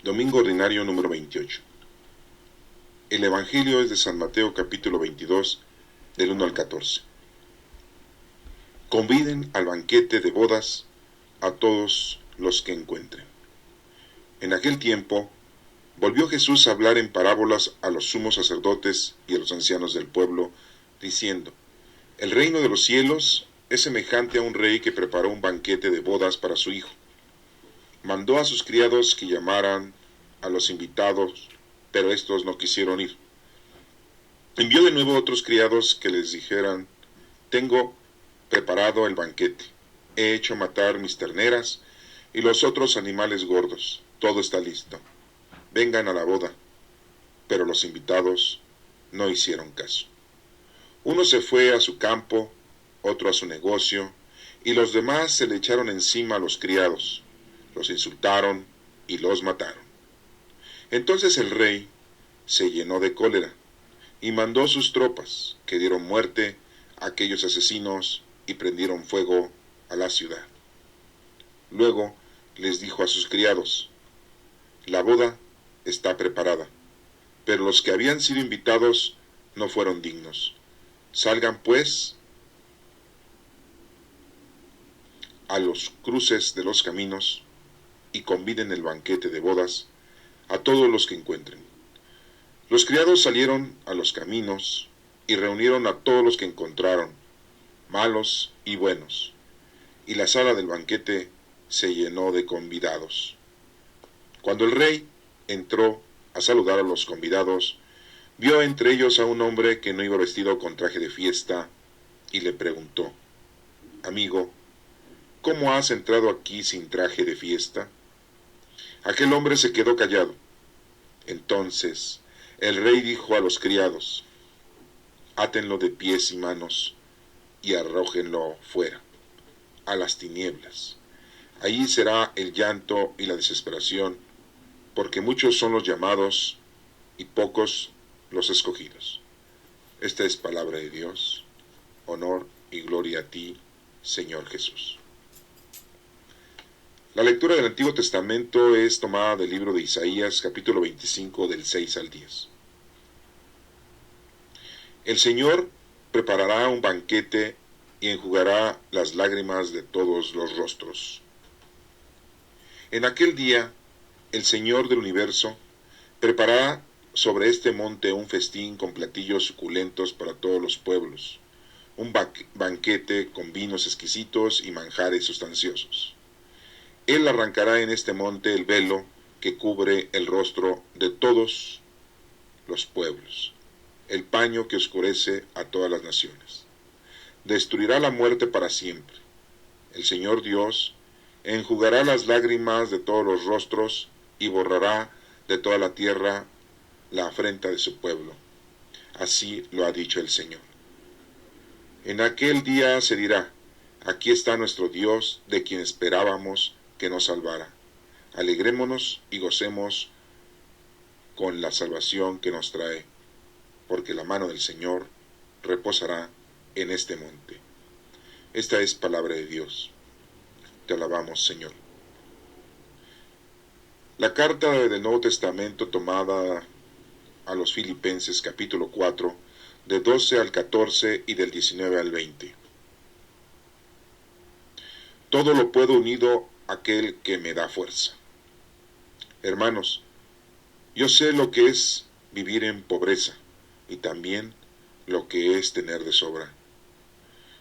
Domingo ordinario número 28. El Evangelio es de San Mateo capítulo 22, del 1 al 14. Conviden al banquete de bodas a todos los que encuentren. En aquel tiempo, volvió Jesús a hablar en parábolas a los sumos sacerdotes y a los ancianos del pueblo, diciendo: El reino de los cielos es semejante a un rey que preparó un banquete de bodas para su hijo. Mandó a sus criados que llamaran a los invitados, pero estos no quisieron ir. Envió de nuevo otros criados que les dijeran: Tengo preparado el banquete, he hecho matar mis terneras y los otros animales gordos, todo está listo, vengan a la boda. Pero los invitados no hicieron caso. Uno se fue a su campo, otro a su negocio, y los demás se le echaron encima a los criados, los insultaron y los mataron. Entonces el rey se llenó de cólera y mandó sus tropas, que dieron muerte a aquellos asesinos y prendieron fuego a la ciudad. Luego les dijo a sus criados: La boda está preparada, pero los que habían sido invitados no fueron dignos. Salgan pues a los cruces de los caminos y conviden el banquete de bodas a todos los que encuentren. Los criados salieron a los caminos y reunieron a todos los que encontraron, malos y buenos, y la sala del banquete se llenó de convidados. Cuando el rey entró a saludar a los convidados, vio entre ellos a un hombre que no iba vestido con traje de fiesta, y le preguntó: Amigo, ¿cómo has entrado aquí sin traje de fiesta? Aquel hombre se quedó callado. Entonces el rey dijo a los criados: Átenlo de pies y manos y arrójenlo fuera, a las tinieblas. Allí será el llanto y la desesperación, porque muchos son los llamados y pocos los escogidos. Esta es palabra de Dios. Honor y gloria a ti, Señor Jesús. La lectura del Antiguo Testamento es tomada del libro de Isaías, capítulo 25, del 6 al 10. El Señor preparará un banquete y enjugará las lágrimas de todos los rostros. En aquel día, el Señor del universo preparará sobre este monte un festín con platillos suculentos para todos los pueblos, un banquete con vinos exquisitos y manjares sustanciosos. Él arrancará en este monte el velo que cubre el rostro de todos los pueblos, el paño que oscurece a todas las naciones. Destruirá la muerte para siempre. El Señor Dios enjugará las lágrimas de todos los rostros y borrará de toda la tierra la afrenta de su pueblo. Así lo ha dicho el Señor. En aquel día se dirá: Aquí está nuestro Dios, de quien esperábamos que nos salvara. Alegrémonos y gocemos con la salvación que nos trae, porque la mano del Señor reposará en este monte. Esta es palabra de Dios. Te alabamos, Señor. La carta del Nuevo Testamento tomada a los Filipenses, capítulo 4, de 12 al 14 y del 19 al 20. Todo lo puedo unido a aquel que me da fuerza. Hermanos, yo sé lo que es vivir en pobreza y también lo que es tener de sobra.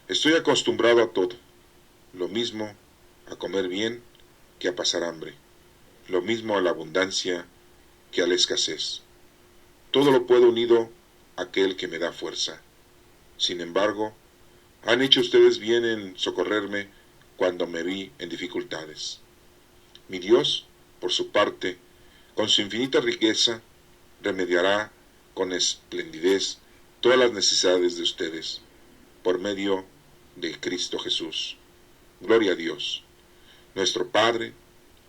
Estoy acostumbrado a todo, lo mismo a comer bien que a pasar hambre, lo mismo a la abundancia que a la escasez. Todo lo puedo unido a aquel que me da fuerza. Sin embargo, han hecho ustedes bien en socorrerme cuando me vi en dificultades. Mi Dios, por su parte, con su infinita riqueza, remediará con esplendidez todas las necesidades de ustedes, por medio de Cristo Jesús. Gloria a Dios, nuestro Padre,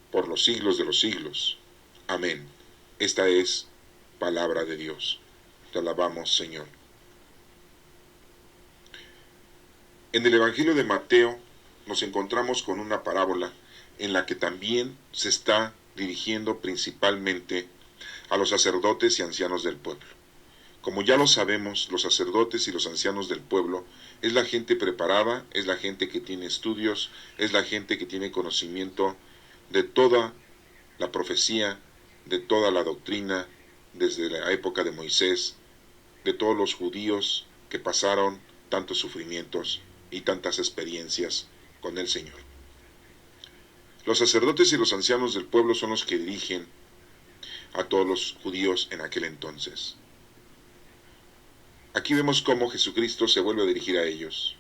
por los siglos de los siglos. Amén. Esta es palabra de Dios. Te alabamos, Señor. En el Evangelio de Mateo nos encontramos con una parábola en la que también se está dirigiendo principalmente a los sacerdotes y ancianos del pueblo. Como ya lo sabemos, los sacerdotes y los ancianos del pueblo es la gente preparada, es la gente que tiene estudios, es la gente que tiene conocimiento de toda la profecía, de toda la doctrina, desde la época de Moisés, de todos los judíos que pasaron tantos sufrimientos y tantas experiencias con el Señor. Los sacerdotes y los ancianos del pueblo son los que dirigen a todos los judíos en aquel entonces. Aquí vemos cómo Jesucristo se vuelve a dirigir a ellos.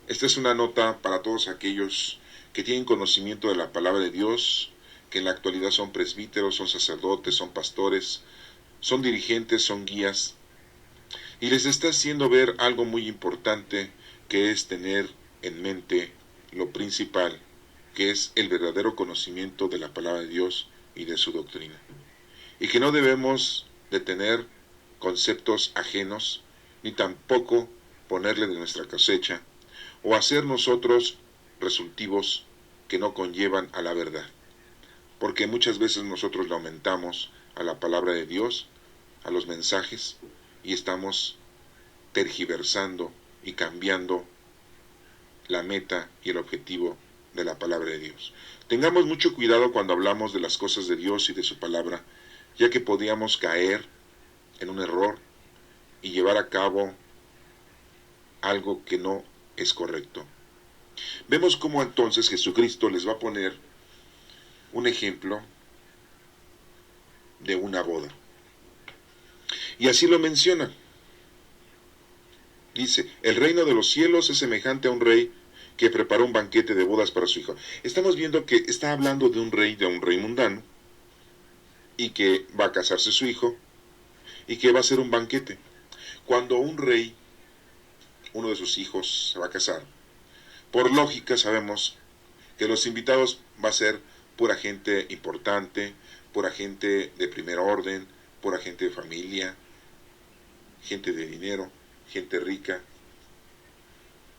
Esta es una nota para todos aquellos que tienen conocimiento de la palabra de Dios, que en la actualidad son presbíteros, son sacerdotes, son pastores, son dirigentes, son guías, y les está haciendo ver algo muy importante, que es tener en mente lo principal, que es el verdadero conocimiento de la palabra de Dios y de su doctrina. Y que no debemos de tener conceptos ajenos, ni tampoco ponerle de nuestra cosecha, o hacer nosotros resultivos que no conllevan a la verdad. Porque muchas veces nosotros le aumentamos a la palabra de Dios, a los mensajes, y estamos tergiversando y cambiando la meta y el objetivo de la palabra de Dios. Tengamos mucho cuidado cuando hablamos de las cosas de Dios y de su palabra, ya que podíamos caer en un error y llevar a cabo algo que no es correcto. Vemos cómo entonces Jesucristo les va a poner un ejemplo de una boda. Y así lo menciona. Dice, el reino de los cielos es semejante a un rey que preparó un banquete de bodas para su hijo. Estamos viendo que está hablando de un rey mundano, y que va a casarse su hijo, y que va a hacer un banquete. Cuando un rey, uno de sus hijos, se va a casar, por lógica sabemos que los invitados va a ser pura gente importante, pura gente de primer orden, pura gente de familia, gente de dinero, gente rica,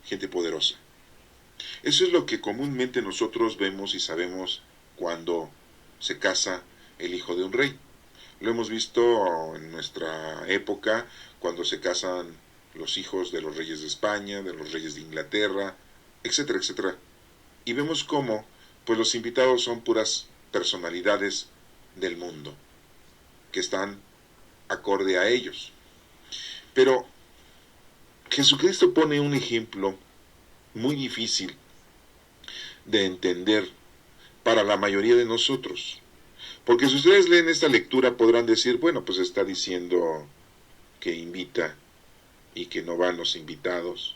gente poderosa. Eso es lo que comúnmente nosotros vemos y sabemos cuando se casa el hijo de un rey. Lo hemos visto en nuestra época cuando se casan los hijos de los reyes de España, de los reyes de Inglaterra, etcétera, etcétera. Y vemos cómo pues los invitados son puras personalidades del mundo, que están acorde a ellos. Pero Jesucristo pone un ejemplo muy difícil de entender para la mayoría de nosotros. Porque si ustedes leen esta lectura podrán decir, bueno, pues está diciendo que invita y que no van los invitados,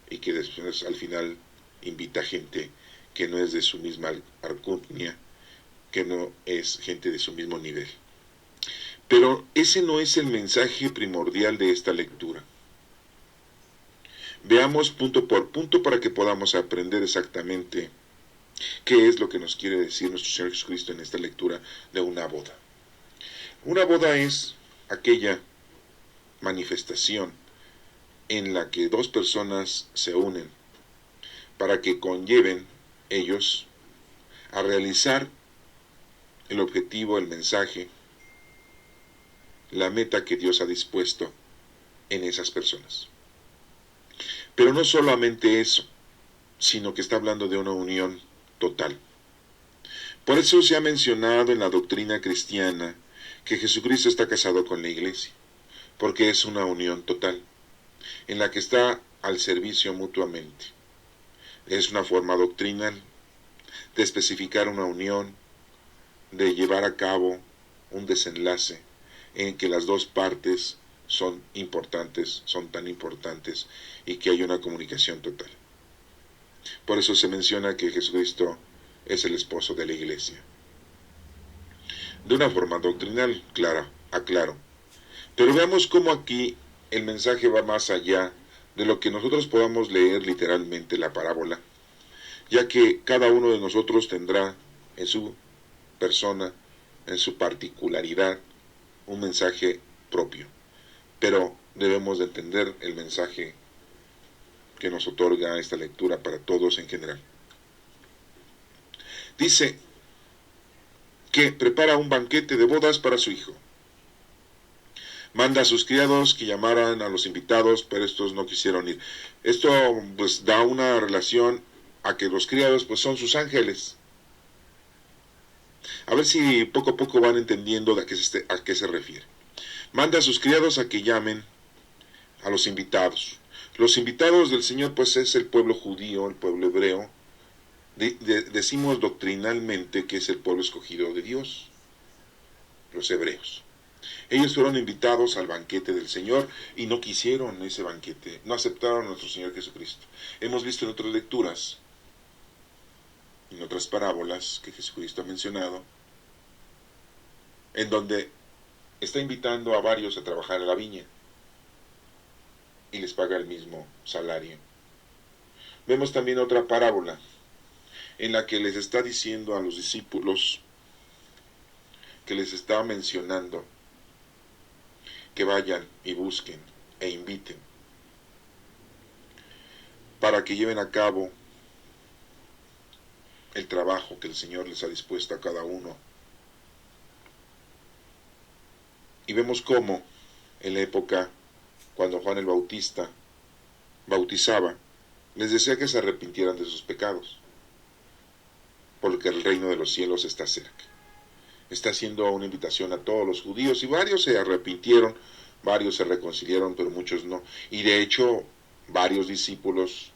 y que después al final invita gente que no es de su misma alcurnia, que no es gente de su mismo nivel. Pero ese no es el mensaje primordial de esta lectura. Veamos punto por punto para que podamos aprender exactamente qué es lo que nos quiere decir nuestro Señor Jesucristo en esta lectura de una boda. Una boda es aquella manifestación en la que dos personas se unen para que conlleven ellos a realizar el objetivo, el mensaje, la meta que Dios ha dispuesto en esas personas. Pero no solamente eso, sino que está hablando de una unión total. Por eso se ha mencionado en la doctrina cristiana que Jesucristo está casado con la iglesia, porque es una unión total, en la que está al servicio mutuamente. Es una forma doctrinal de especificar una unión, de llevar a cabo un desenlace en que las dos partes son importantes, son tan importantes, y que hay una comunicación total. Por eso se menciona que Jesucristo es el esposo de la iglesia. De una forma doctrinal, aclaro. Pero veamos cómo aquí el mensaje va más allá de lo que nosotros podamos leer literalmente la parábola, ya que cada uno de nosotros tendrá en su persona, en su particularidad, un mensaje propio. Pero debemos de entender el mensaje que nos otorga esta lectura para todos en general. Dice que prepara un banquete de bodas para su hijo. Manda a sus criados que llamaran a los invitados, pero estos no quisieron ir. Esto pues da una relación a que los criados pues son sus ángeles. A ver si poco a poco van entendiendo a qué se refiere. Manda a sus criados a que llamen a los invitados. Los invitados del Señor pues es el pueblo judío, el pueblo hebreo. Decimos doctrinalmente que es el pueblo escogido de Dios, los hebreos. Ellos fueron invitados al banquete del Señor y no quisieron ese banquete, no aceptaron a nuestro Señor Jesucristo. Hemos visto en otras lecturas, en otras parábolas que Jesucristo ha mencionado, en donde está invitando a varios a trabajar a la viña y les paga el mismo salario. Vemos también otra parábola en la que les está diciendo a los discípulos, que les está mencionando que vayan y busquen e inviten para que lleven a cabo el trabajo que el Señor les ha dispuesto a cada uno. Y vemos cómo en la época cuando Juan el Bautista bautizaba, les decía que se arrepintieran de sus pecados, porque el reino de los cielos está cerca. Está haciendo una invitación a todos los judíos y varios se arrepintieron, varios se reconciliaron, pero muchos no. Y de hecho, varios discípulos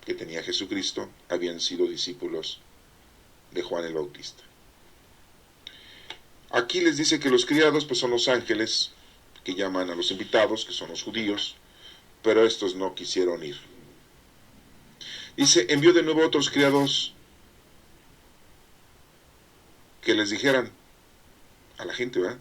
que tenía Jesucristo habían sido discípulos de Juan el Bautista. Aquí les dice que los criados pues son los ángeles que llaman a los invitados, que son los judíos, pero estos no quisieron ir. Dice, envió de nuevo a otros criados que les dijeran a la gente, ¿verdad?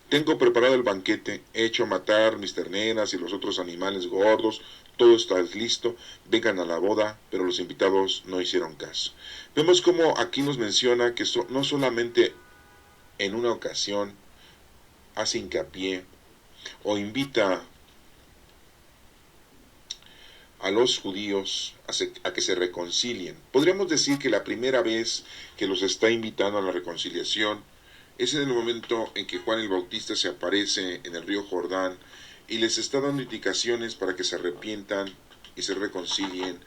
Tengo preparado el banquete, he hecho matar mis terneras y los otros animales gordos, todo está listo, vengan a la boda, pero los invitados no hicieron caso. Vemos cómo aquí nos menciona que no solamente en una ocasión hace hincapié o invita a los judíos a que se reconcilien. Podríamos decir que la primera vez que los está invitando a la reconciliación es en el momento en que Juan el Bautista se aparece en el río Jordán y les está dando indicaciones para que se arrepientan y se reconcilien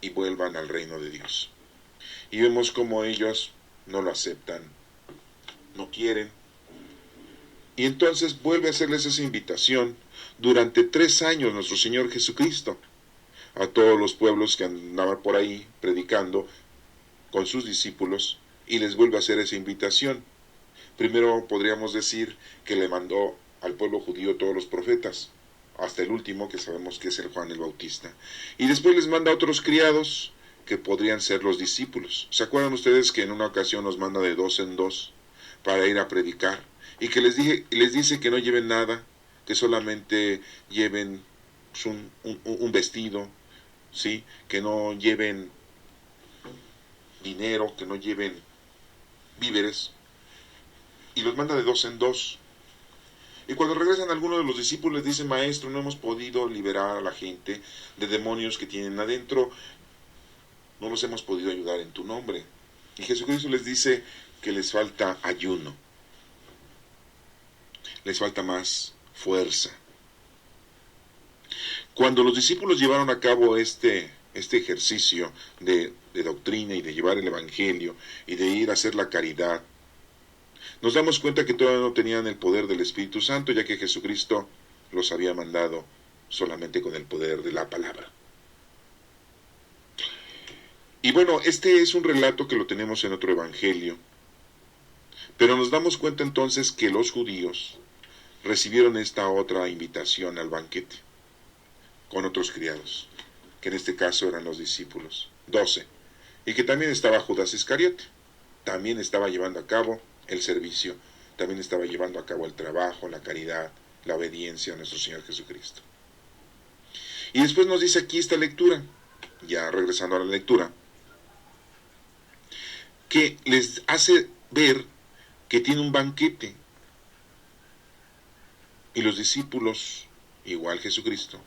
y vuelvan al reino de Dios. Y vemos cómo ellos no lo aceptan, no quieren. Y entonces vuelve a hacerles esa invitación durante 3 años nuestro Señor Jesucristo a todos los pueblos que andaban por ahí predicando con sus discípulos, y les vuelve a hacer esa invitación. Primero podríamos decir que le mandó al pueblo judío todos los profetas, hasta el último que sabemos que es el Juan el Bautista. Y después les manda a otros criados que podrían ser los discípulos. ¿Se acuerdan ustedes que en una ocasión nos manda de 2 en 2 para ir a predicar? Y que les dice que no lleven nada, que solamente lleven un vestido, ¿sí? Que no lleven dinero, que no lleven víveres, y los manda de 2 en 2. Y cuando regresan algunos de los discípulos les dicen, maestro, no hemos podido liberar a la gente de demonios que tienen adentro, no los hemos podido ayudar en tu nombre. Y Jesucristo les dice que les falta ayuno, les falta más fuerza. Cuando los discípulos llevaron a cabo este ejercicio de doctrina y de llevar el evangelio y de ir a hacer la caridad, nos damos cuenta que todavía no tenían el poder del Espíritu Santo, ya que Jesucristo los había mandado solamente con el poder de la palabra. Y bueno, este es un relato que lo tenemos en otro evangelio, pero nos damos cuenta entonces que los judíos recibieron esta otra invitación al banquete con otros criados, que en este caso eran los discípulos, 12, y que también estaba Judas Iscariote, también estaba llevando a cabo el servicio, también estaba llevando a cabo el trabajo, la caridad, la obediencia a nuestro Señor Jesucristo. Y después nos dice aquí esta lectura, ya regresando a la lectura, que les hace ver que tiene un banquete, y los discípulos, igual Jesucristo,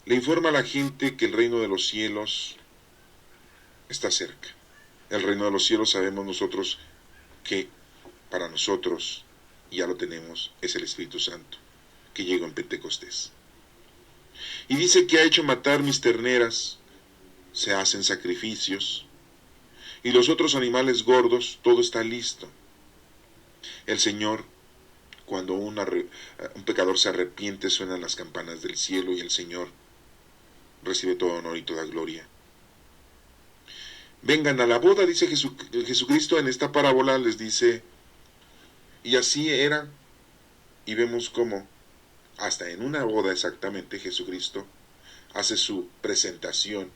le informa a la gente que el reino de los cielos está cerca, El reino de los cielos sabemos nosotros que para nosotros, ya lo tenemos, es el Espíritu Santo, que llegó en Pentecostés. Y dice que ha hecho matar mis terneras, se hacen sacrificios, y los otros animales gordos, todo está listo. El Señor, cuando un pecador se arrepiente, suenan las campanas del cielo y el Señor recibe todo honor y toda gloria. Vengan a la boda, dice Jesucristo en esta parábola, les dice, y así era, y vemos cómo, hasta en una boda exactamente, Jesucristo hace su presentación,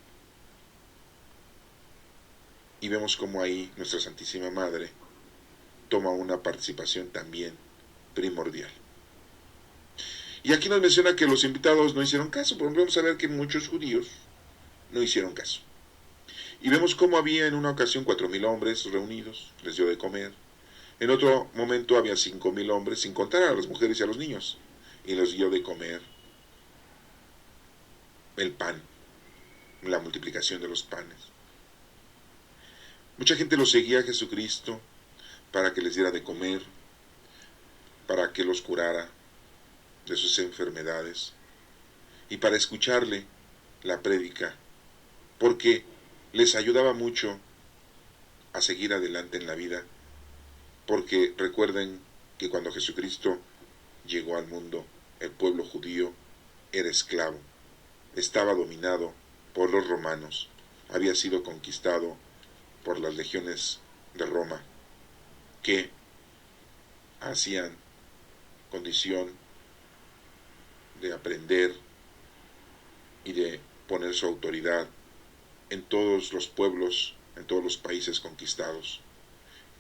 y vemos cómo ahí nuestra Santísima Madre toma una participación también primordial. Y aquí nos menciona que los invitados no hicieron caso, pero vamos a ver que muchos judíos no hicieron caso. Y vemos cómo había en una ocasión 4,000 hombres reunidos, les dio de comer. En otro momento había 5,000 hombres, sin contar a las mujeres y a los niños, y les dio de comer el pan, la multiplicación de los panes. Mucha gente lo seguía a Jesucristo para que les diera de comer, para que los curara de sus enfermedades y para escucharle la prédica, porque les ayudaba mucho a seguir adelante en la vida, porque recuerden que cuando Jesucristo llegó al mundo, el pueblo judío era esclavo, estaba dominado por los romanos, había sido conquistado por las legiones de Roma, que hacían condición de aprender y de poner su autoridad en todos los pueblos, en todos los países conquistados.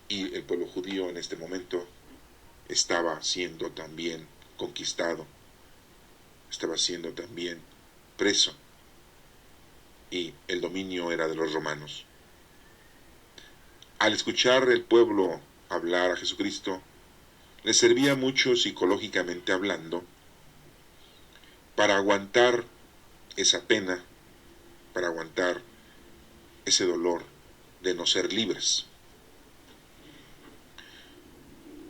Y el pueblo judío en este momento estaba siendo también conquistado, estaba siendo también preso, y el dominio era de los romanos. Al escuchar el pueblo hablar a Jesucristo, les servía mucho psicológicamente hablando para aguantar esa pena, para aguantar ese dolor de no ser libres.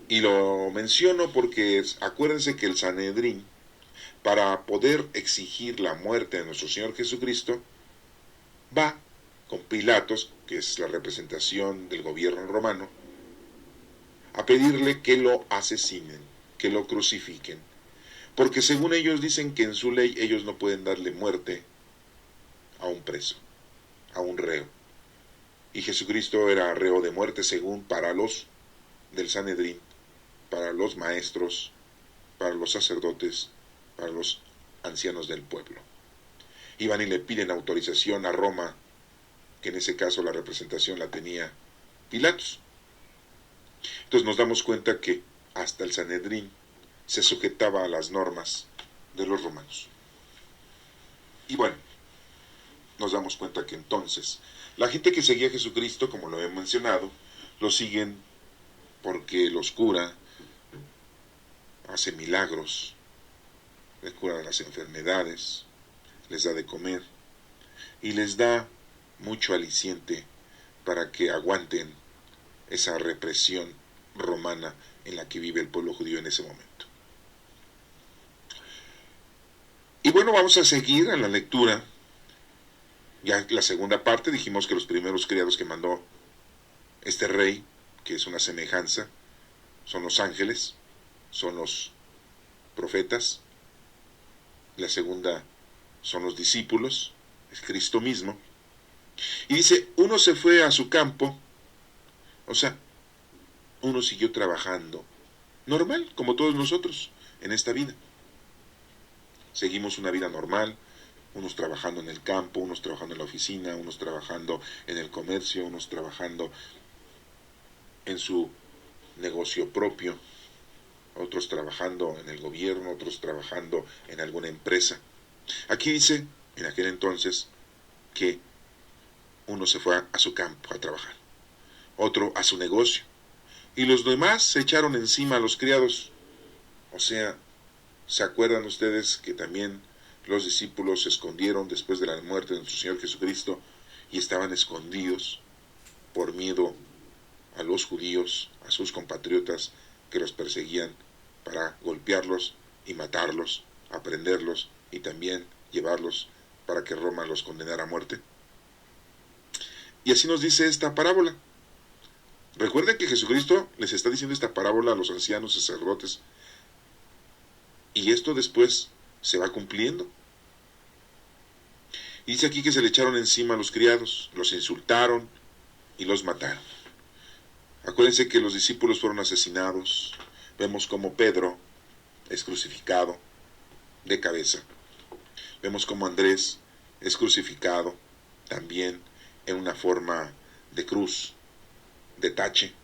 Y lo menciono porque acuérdense que el Sanedrín, para poder exigir la muerte de nuestro Señor Jesucristo, va con Pilatos, que es la representación del gobierno romano, a pedirle que lo asesinen, que lo crucifiquen, porque según ellos dicen que en su ley ellos no pueden darle muerte a un preso, a un reo. Y Jesucristo era reo de muerte según para los del Sanedrín, para los maestros, para los sacerdotes, para los ancianos del pueblo. Iban y le piden autorización a Roma, que en ese caso la representación la tenía Pilatos. Entonces nos damos cuenta que hasta el Sanedrín se sujetaba a las normas de los romanos. Y bueno, nos damos cuenta que entonces la gente que seguía a Jesucristo, como lo he mencionado, lo siguen porque los cura, hace milagros, les cura las enfermedades, les da de comer y les da mucho aliciente para que aguanten esa represión romana en la que vive el pueblo judío en ese momento. Y bueno, vamos a seguir en la lectura. Ya la segunda parte dijimos que los primeros criados que mandó este rey, que es una semejanza, son los ángeles, son los profetas. La segunda son los discípulos, es Cristo mismo. Y dice, uno se fue a su campo, o sea, uno siguió trabajando, normal, como todos nosotros, en esta vida. Seguimos una vida normal, unos trabajando en el campo, unos trabajando en la oficina, unos trabajando en el comercio, unos trabajando en su negocio propio, otros trabajando en el gobierno, otros trabajando en alguna empresa. Aquí dice, en aquel entonces, que uno se fue a su campo a trabajar, otro a su negocio, y los demás se echaron encima a los criados. O sea, ¿se acuerdan ustedes que también los discípulos se escondieron después de la muerte de nuestro Señor Jesucristo y estaban escondidos por miedo a los judíos, a sus compatriotas que los perseguían para golpearlos y matarlos, aprenderlos y también llevarlos para que Roma los condenara a muerte. Y así nos dice esta parábola. Recuerden que Jesucristo les está diciendo esta parábola a los ancianos sacerdotes, y esto después se va cumpliendo. Y dice aquí que se le echaron encima a los criados, los insultaron y los mataron. Acuérdense que los discípulos fueron asesinados. Vemos como Pedro es crucificado de cabeza. Vemos como Andrés es crucificado también en una forma de cruz, de tache,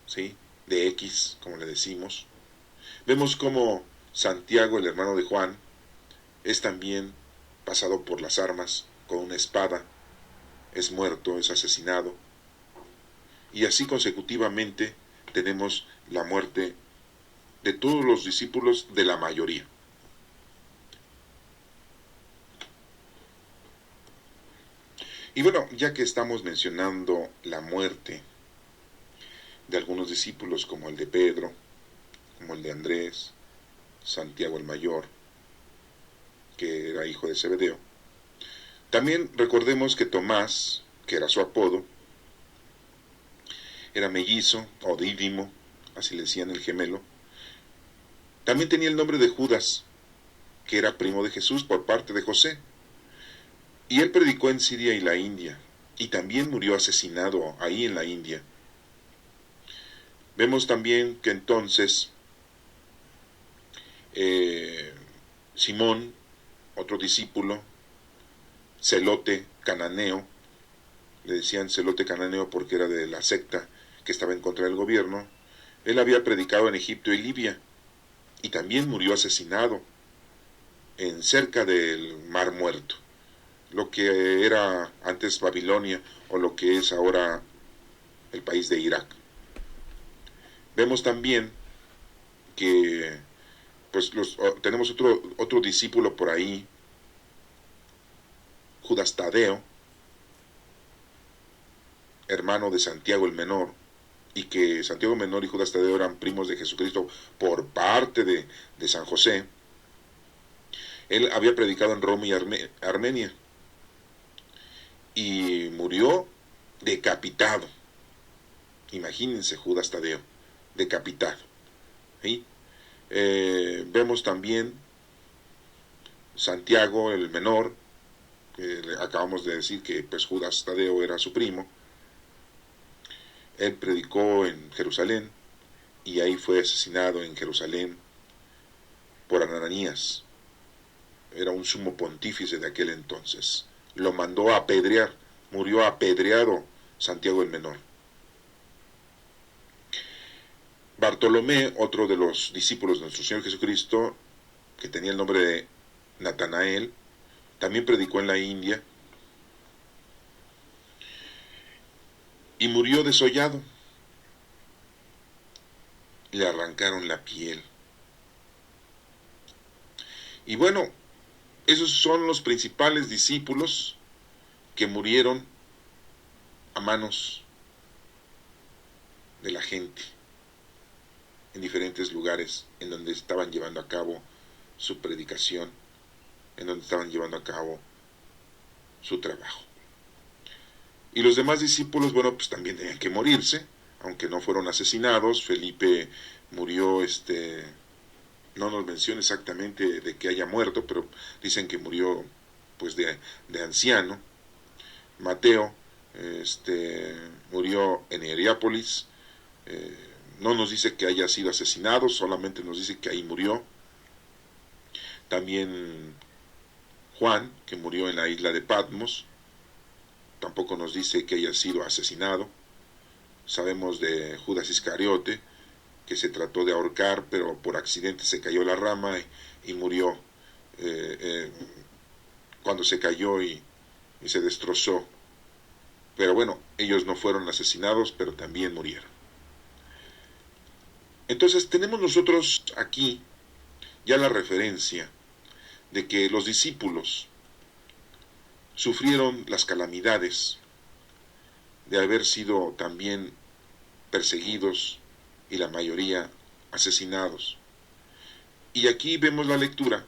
¿sí? De X, como le decimos. Vemos como Santiago, el hermano de Juan, es también pasado por las armas con una espada, es muerto, es asesinado. Y así consecutivamente tenemos la muerte de todos los discípulos, de la mayoría. Y bueno, ya que estamos mencionando la muerte de algunos discípulos, como el de Pedro, como el de Andrés, Santiago el mayor, que era hijo de Zebedeo, también recordemos que Tomás, que era su apodo, era mellizo o dídimo, así le decían, el gemelo. También tenía el nombre de Judas, que era primo de Jesús por parte de José. Y él predicó en Siria y la India, y también murió asesinado ahí en la India. Vemos también que entonces Simón, otro discípulo, celote cananeo, le decían celote cananeo porque era de la secta que estaba en contra del gobierno, él había predicado en Egipto y Libia, y también murió asesinado en cerca del Mar Muerto, lo que era antes Babilonia o lo que es ahora el país de Irak. Vemos también que pues tenemos otro discípulo por ahí, Judas Tadeo, hermano de Santiago el Menor, y que Santiago el Menor y Judas Tadeo eran primos de Jesucristo por parte de San José. Él había predicado en Roma y Armenia y murió decapitado. Imagínense, Judas Tadeo, decapitado. ¿Sí? Vemos también Santiago el Menor, acabamos de decir que pues Judas Tadeo era su primo. Él predicó en Jerusalén y ahí fue asesinado en Jerusalén por Ananías. Era un sumo pontífice de aquel entonces. Lo mandó a apedrear, murió apedreado Santiago el Menor. Bartolomé, otro de los discípulos de nuestro Señor Jesucristo, que tenía el nombre de Natanael, también predicó en la India y murió desollado. Le arrancaron la piel. Y bueno, esos son los principales discípulos que murieron a manos de la gente en diferentes lugares en donde estaban llevando a cabo su predicación, en donde estaban llevando a cabo su trabajo. Y los demás discípulos, bueno, pues también tenían que morirse, aunque no fueron asesinados. Felipe murió, no nos menciona exactamente de que haya muerto, pero dicen que murió pues de anciano. Mateo murió en Heriápolis, no nos dice que haya sido asesinado, solamente nos dice que ahí murió. También Juan, que murió en la isla de Patmos, tampoco nos dice que haya sido asesinado. Sabemos de Judas Iscariote, que se trató de ahorcar, pero por accidente se cayó la rama y murió cuando se cayó y se destrozó. Pero bueno, ellos no fueron asesinados, pero también murieron. Entonces tenemos nosotros aquí ya la referencia de que los discípulos sufrieron las calamidades de haber sido también perseguidos y la mayoría asesinados. Y aquí vemos la lectura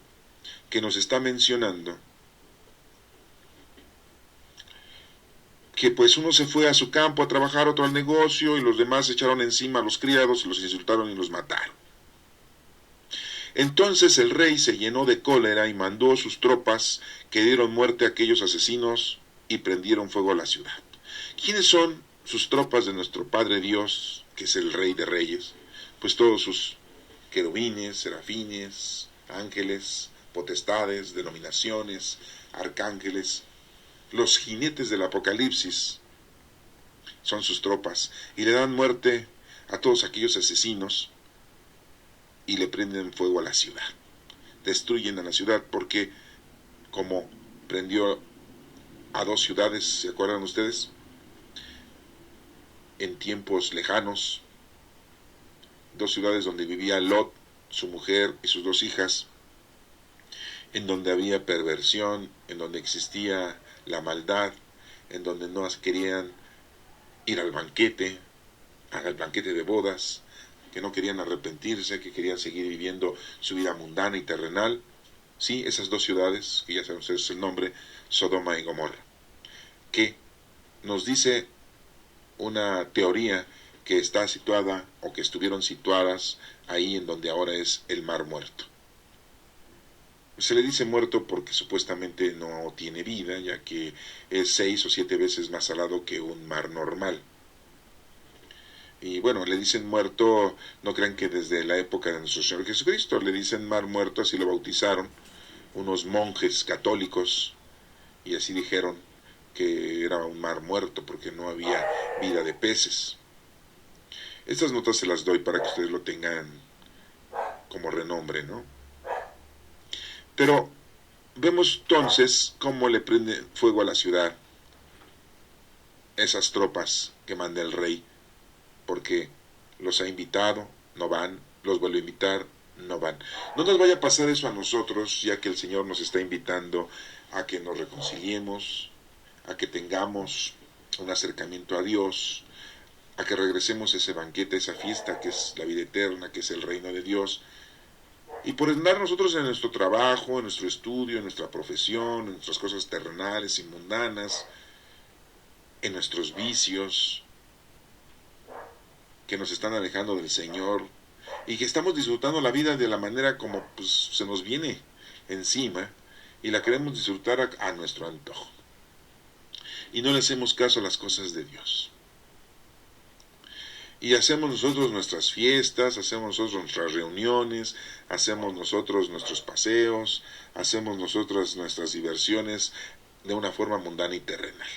que nos está mencionando que pues uno se fue a su campo a trabajar, otro al negocio, y los demás se echaron encima a los criados y los insultaron y los mataron. Entonces el rey se llenó de cólera y mandó sus tropas que dieron muerte a aquellos asesinos y prendieron fuego a la ciudad. ¿Quiénes son sus tropas de nuestro Padre Dios, que es el Rey de Reyes? Pues todos sus querubines, serafines, ángeles, potestades, denominaciones, arcángeles, los jinetes del Apocalipsis son sus tropas, y le dan muerte a todos aquellos asesinos y le prenden fuego a la ciudad. Destruyen a la ciudad porque, como prendió a 2 ciudades, ¿se acuerdan ustedes? En tiempos lejanos, 2 ciudades donde vivía Lot, su mujer y sus 2 hijas, en donde había perversión, en donde existía la maldad, en donde no querían ir al banquete de bodas, que no querían arrepentirse, que querían seguir viviendo su vida mundana y terrenal. Sí, esas 2 ciudades, que ya saben ustedes el nombre, Sodoma y Gomorra, que nos dice una teoría que está situada, o que estuvieron situadas ahí en donde ahora es el Mar Muerto. Se le dice muerto porque supuestamente no tiene vida, ya que es 6 o 7 veces más salado que un mar normal. Y bueno, le dicen muerto, no crean que desde la época de nuestro Señor Jesucristo, le dicen mar muerto, así lo bautizaron unos monjes católicos, y así dijeron que era un mar muerto porque no había vida de peces. Estas notas se las doy para que ustedes lo tengan como renombre, ¿no? Pero vemos entonces cómo le prende fuego a la ciudad esas tropas que manda el rey, porque los ha invitado, no van, los vuelve a invitar, no van. No nos vaya a pasar eso a nosotros, ya que el Señor nos está invitando a que nos reconciliemos, a que tengamos un acercamiento a Dios, a que regresemos a ese banquete, a esa fiesta que es la vida eterna, que es el reino de Dios. Y por andar nosotros en nuestro trabajo, en nuestro estudio, en nuestra profesión, en nuestras cosas terrenales y mundanas, en nuestros vicios, que nos están alejando del Señor, y que estamos disfrutando la vida de la manera como pues, se nos viene encima, y la queremos disfrutar a nuestro antojo. Y no le hacemos caso a las cosas de Dios. Y hacemos nosotros nuestras fiestas, hacemos nosotros nuestras reuniones, hacemos nosotros nuestros paseos, hacemos nosotros nuestras diversiones de una forma mundana y terrenal.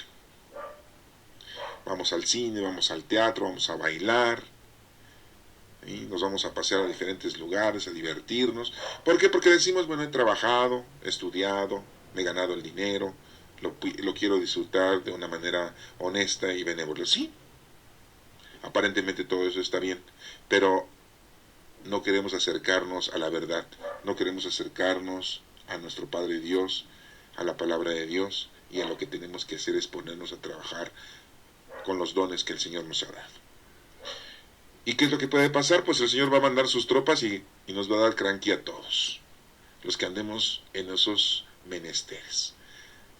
Vamos al cine, vamos al teatro, vamos a bailar, y nos vamos a pasear a diferentes lugares, a divertirnos. ¿Por qué? Porque decimos, bueno, he trabajado, he estudiado, me he ganado el dinero, lo quiero disfrutar de una manera honesta y benévola. Sí, aparentemente todo eso está bien, pero no queremos acercarnos a la verdad, no queremos acercarnos a nuestro Padre Dios, a la palabra de Dios, y a lo que tenemos que hacer es ponernos a trabajar con los dones que el Señor nos ha dado. ¿Y qué es lo que puede pasar? Pues el Señor va a mandar sus tropas y nos va a dar cranqui a todos los que andemos en esos menesteres,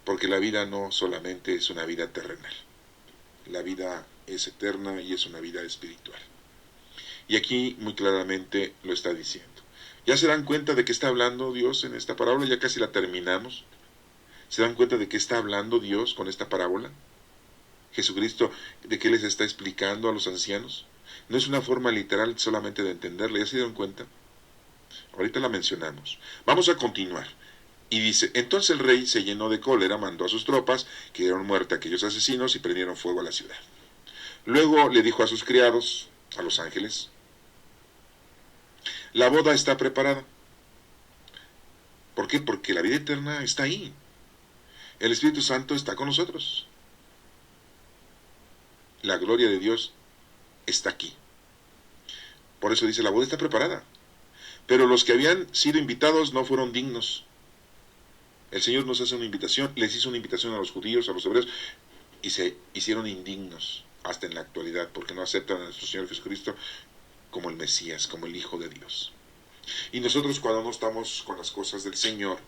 porque la vida no solamente es una vida terrenal, la vida es eterna y es una vida espiritual. Y aquí muy claramente lo está diciendo. ¿Ya se dan cuenta de qué está hablando Dios en esta parábola? Ya casi la terminamos. ¿Se dan cuenta de qué está hablando Dios con esta parábola? Jesucristo, ¿de qué les está explicando a los ancianos? No es una forma literal solamente de entenderla. ¿Ya se dieron cuenta? Ahorita la mencionamos. Vamos a continuar. Y dice, entonces el rey se llenó de cólera, mandó a sus tropas, que dieron muerte a aquellos asesinos y prendieron fuego a la ciudad. Luego le dijo a sus criados, a los ángeles, la boda está preparada. ¿Por qué? Porque la vida eterna está ahí. El Espíritu Santo está con nosotros. La gloria de Dios está aquí. Por eso dice, la boda está preparada. Pero los que habían sido invitados no fueron dignos. El Señor nos hace una invitación, les hizo una invitación a los judíos, a los hebreos, y se hicieron indignos hasta en la actualidad, porque no aceptan a nuestro Señor Jesucristo como el Mesías, como el Hijo de Dios. Y nosotros, cuando no estamos con las cosas del Señor,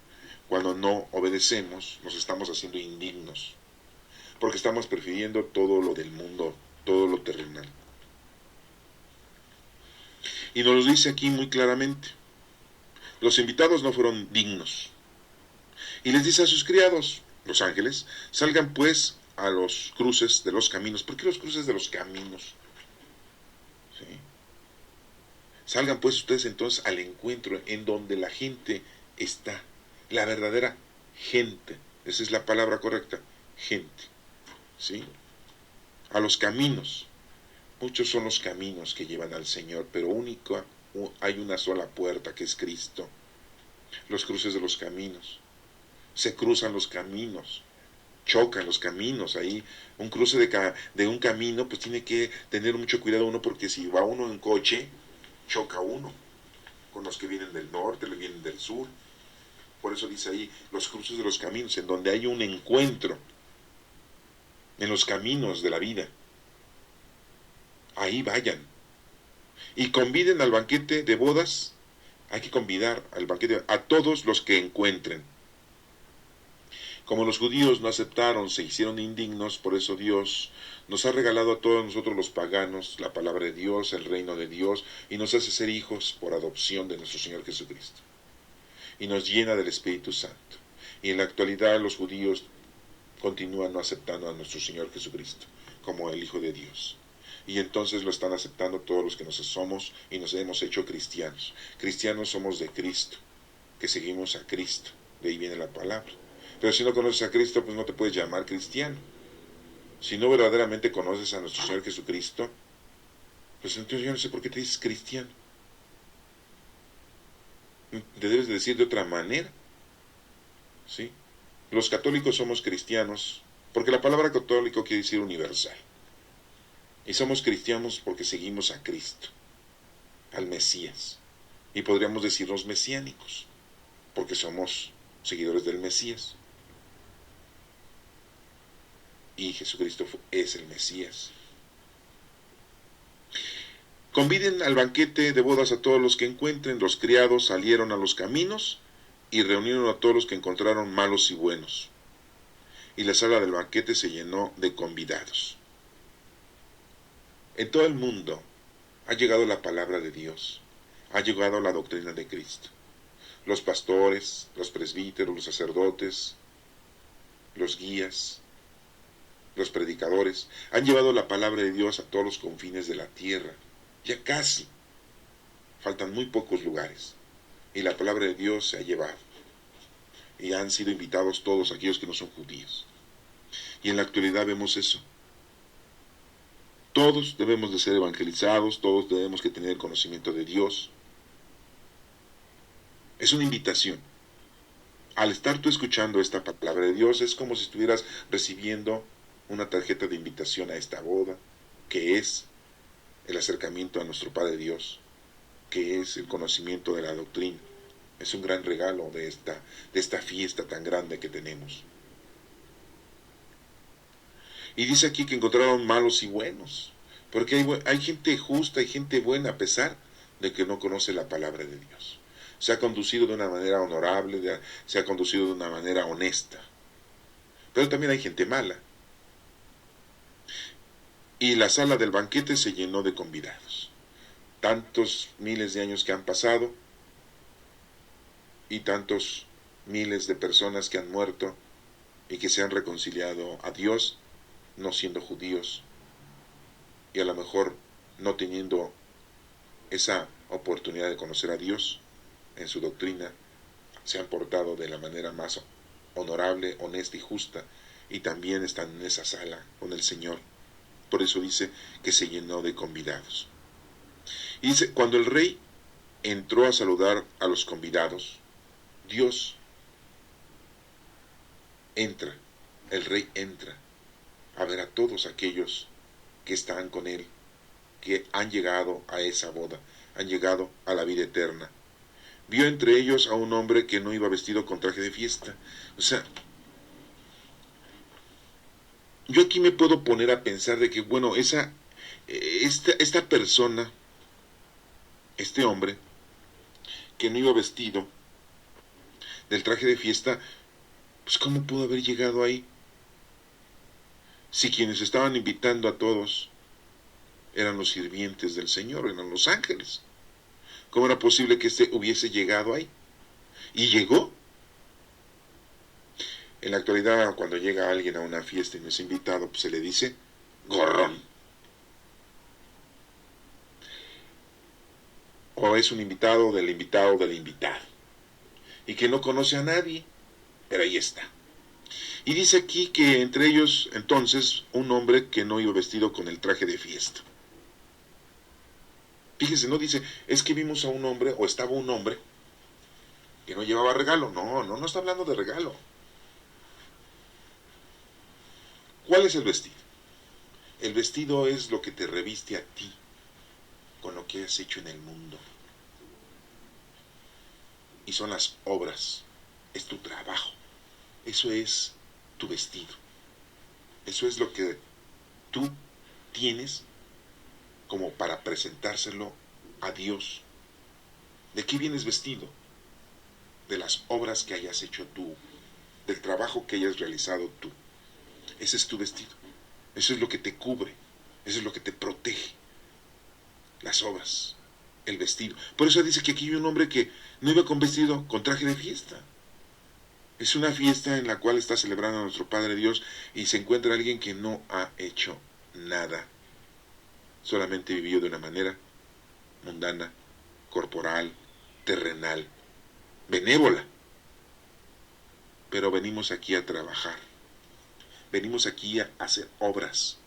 cuando no obedecemos, nos estamos haciendo indignos, porque estamos prefiriendo todo lo del mundo, todo lo terrenal. Y nos lo dice aquí muy claramente. Los invitados no fueron dignos. Y les dice a sus criados, los ángeles, salgan pues a los cruces de los caminos. ¿Por qué los cruces de los caminos? ¿Sí? Salgan pues ustedes entonces al encuentro en donde la gente está. La verdadera gente. Esa es la palabra correcta. Gente. ¿Sí? A los caminos. Muchos son los caminos que llevan al Señor, pero hay una sola puerta, que es Cristo. Los cruces de los caminos. Se cruzan los caminos, chocan los caminos. Ahí un cruce de un camino, pues tiene que tener mucho cuidado uno, porque si va uno en coche, choca uno con los que vienen del norte, le vienen del sur. Por eso dice ahí los cruces de los caminos, en donde hay un encuentro en los caminos de la vida. Ahí vayan y conviden al banquete de bodas. Hay que convidar al banquete a todos los que encuentren. Como los judíos no aceptaron, se hicieron indignos, por eso Dios nos ha regalado a todos nosotros los paganos la palabra de Dios, el reino de Dios, y nos hace ser hijos por adopción de nuestro Señor Jesucristo. Y nos llena del Espíritu Santo. Y en la actualidad los judíos continúan no aceptando a nuestro Señor Jesucristo como el Hijo de Dios. Y entonces lo están aceptando todos los que nos somos y nos hemos hecho cristianos. Cristianos somos de Cristo, que seguimos a Cristo. De ahí viene la palabra. Pero si no conoces a Cristo, pues no te puedes llamar cristiano. Si no verdaderamente conoces a nuestro Señor Jesucristo, pues entonces yo no sé por qué te dices cristiano. Te debes de decir de otra manera. ¿Sí? Los católicos somos cristianos, porque la palabra católico quiere decir universal. Y somos cristianos porque seguimos a Cristo, al Mesías. Y podríamos decirnos mesiánicos, porque somos seguidores del Mesías. Y Jesucristo es el Mesías. Conviden al banquete de bodas a todos los que encuentren. Los criados salieron a los caminos y reunieron a todos los que encontraron, malos y buenos. Y la sala del banquete se llenó de convidados. En todo el mundo ha llegado la palabra de Dios, ha llegado la doctrina de Cristo. Los pastores, los presbíteros, los sacerdotes, los guías, los predicadores, han llevado la palabra de Dios a todos los confines de la tierra. Ya casi, faltan muy pocos lugares, y la palabra de Dios se ha llevado. Y han sido invitados todos aquellos que no son judíos. Y en la actualidad vemos eso. Todos debemos de ser evangelizados, todos debemos que tener el conocimiento de Dios. Es una invitación. Al estar tú escuchando esta palabra de Dios, es como si estuvieras recibiendo una tarjeta de invitación a esta boda, que es el acercamiento a nuestro Padre Dios, que es el conocimiento de la doctrina. Es un gran regalo de esta fiesta tan grande que tenemos. Y dice aquí que encontraron malos y buenos, porque hay gente justa, hay gente buena, a pesar de que no conoce la palabra de Dios. Se ha conducido de una manera honorable, se ha conducido de una manera honesta. Pero también hay gente mala. Y la sala del banquete se llenó de convidados. Tantos miles de años que han pasado y tantos miles de personas que han muerto y que se han reconciliado a Dios, no siendo judíos, y a lo mejor no teniendo esa oportunidad de conocer a Dios en su doctrina, se han portado de la manera más honorable, honesta y justa, y también están en esa sala con el Señor. Por eso dice que se llenó de convidados. Y dice, cuando el rey entró a saludar a los convidados, Dios entra, el rey entra a ver a todos aquellos que están con él, que han llegado a esa boda, han llegado a la vida eterna. Vio entre ellos a un hombre que no iba vestido con traje de fiesta. O sea, yo aquí me puedo poner a pensar de que, bueno, esta persona, este hombre, que no iba vestido del traje de fiesta, pues ¿cómo pudo haber llegado ahí? Si quienes estaban invitando a todos eran los sirvientes del Señor, eran los ángeles. ¿Cómo era posible que éste hubiese llegado ahí? Y llegó. En la actualidad, cuando llega alguien a una fiesta y no es invitado, pues se le dice gorrón. O es un invitado del invitado del invitado. Y que no conoce a nadie, pero ahí está. Y dice aquí que entre ellos, entonces, un hombre que no iba vestido con el traje de fiesta. Fíjese, no dice, es que vimos a un hombre, o estaba un hombre, que no llevaba regalo. No está hablando de regalo. ¿Cuál es el vestido? El vestido es lo que te reviste a ti, con lo que has hecho en el mundo. Y son las obras, es tu trabajo. Eso es tu vestido. Eso es lo que tú tienes como para presentárselo a Dios. ¿De qué vienes vestido? De las obras que hayas hecho tú, del trabajo que hayas realizado tú. Ese es tu vestido. Eso es lo que te cubre, eso es lo que te protege. Las obras, el vestido. Por eso dice que aquí hay un hombre que no iba con vestido, con traje de fiesta. Es una fiesta en la cual está celebrando a nuestro Padre Dios y se encuentra alguien que no ha hecho nada. Solamente vivió de una manera mundana, corporal, terrenal, benévola. Pero venimos aquí a trabajar. Venimos aquí a hacer obras,